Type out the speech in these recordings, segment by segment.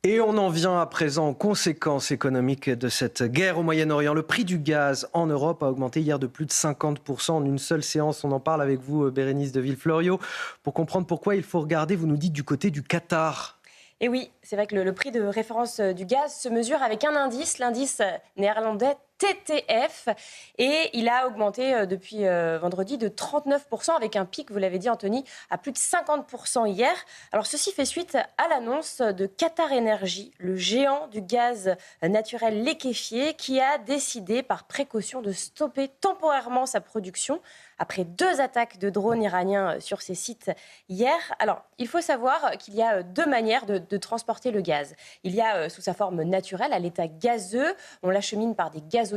Et on en vient à présent aux conséquences économiques de cette guerre au Moyen-Orient. Le prix du gaz en Europe a augmenté hier de plus de 50% en une seule séance. On en parle avec vous, Bérénice de Villefloriot. Pour comprendre pourquoi, il faut regarder, vous nous dites, du côté du Qatar. Et oui, c'est vrai que le prix de référence du gaz se mesure avec un indice, l'indice néerlandais TTF, et il a augmenté depuis vendredi de 39%, avec un pic, vous l'avez dit Anthony, à plus de 50% hier. Alors ceci fait suite à l'annonce de Qatar Energy, le géant du gaz naturel liquéfié, qui a décidé par précaution de stopper temporairement sa production après 2 attaques de drones iraniens sur ses sites hier. Alors, il faut savoir qu'il y a 2 manières de transporter le gaz. Il y a sous sa forme naturelle, à l'état gazeux. On l'achemine par des gazoducs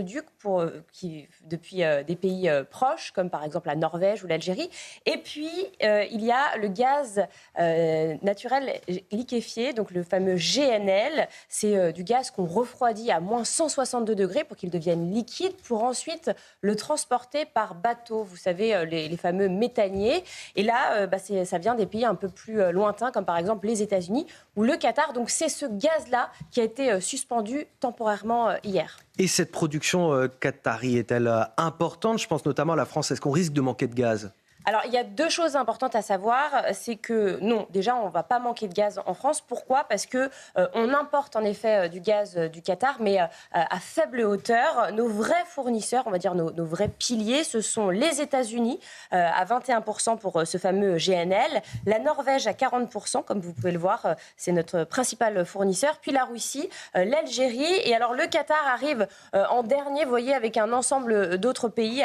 depuis des pays proches, comme par exemple la Norvège ou l'Algérie. Et puis, il y a le gaz naturel liquéfié, donc le fameux GNL. C'est du gaz qu'on refroidit à moins 162 degrés pour qu'il devienne liquide, pour ensuite le transporter par bateau. Vous savez, les fameux méthaniers. Et là, ça vient des pays un peu plus lointains, comme par exemple les États-Unis ou le Qatar. Donc c'est ce gaz-là qui a été suspendu temporairement hier. Et cette production qatari est-elle importante? Je pense notamment à la France. Est-ce qu'on risque de manquer de gaz? Alors, il y a 2 choses importantes à savoir. C'est que, non, déjà, on ne va pas manquer de gaz en France. Pourquoi ? Parce qu'on importe en effet du gaz du Qatar, mais à faible hauteur. Nos vrais fournisseurs, on va dire nos vrais piliers, ce sont les États-Unis à 21% pour ce fameux GNL. La Norvège à 40%, comme vous pouvez le voir, c'est notre principal fournisseur. Puis la Russie, l'Algérie. Et alors, le Qatar arrive en dernier, vous voyez, avec un ensemble d'autres pays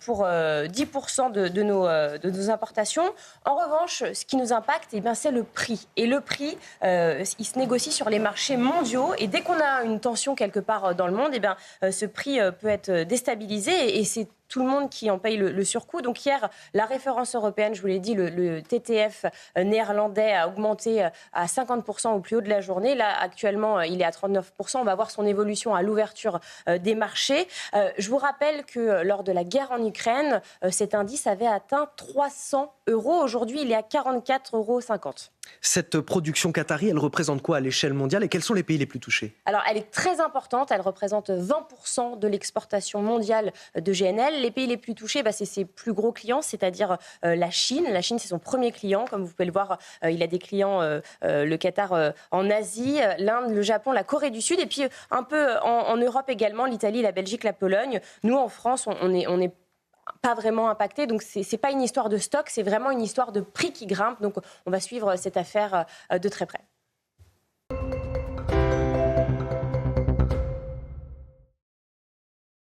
pour 10% de nos importations. En revanche, ce qui nous impacte, c'est le prix. Et le prix, il se négocie sur les marchés mondiaux. Et dès qu'on a une tension quelque part dans le monde, ce prix peut être déstabilisé. Et c'est tout le monde qui en paye le surcoût. Donc hier, la référence européenne, je vous l'ai dit, le TTF néerlandais a augmenté à 50% au plus haut de la journée. Là, actuellement, il est à 39%. On va voir son évolution à l'ouverture des marchés. Je vous rappelle que lors de la guerre en Ukraine, cet indice avait atteint 300 €. Aujourd'hui, il est à 44,50 €. Cette production qatari, elle représente quoi à l'échelle mondiale et quels sont les pays les plus touchés? Alors, elle est très importante. Elle représente 20% de l'exportation mondiale de GNL. Les pays les plus touchés, c'est ses plus gros clients, c'est-à-dire la Chine. La Chine, c'est son premier client. Comme vous pouvez le voir, il a des clients, le Qatar en Asie, l'Inde, le Japon, la Corée du Sud. Et puis, un peu en Europe également, l'Italie, la Belgique, la Pologne. Nous, en France, on est pas vraiment impacté. Donc, c'est pas une histoire de stock, c'est vraiment une histoire de prix qui grimpe. Donc, on va suivre cette affaire de très près.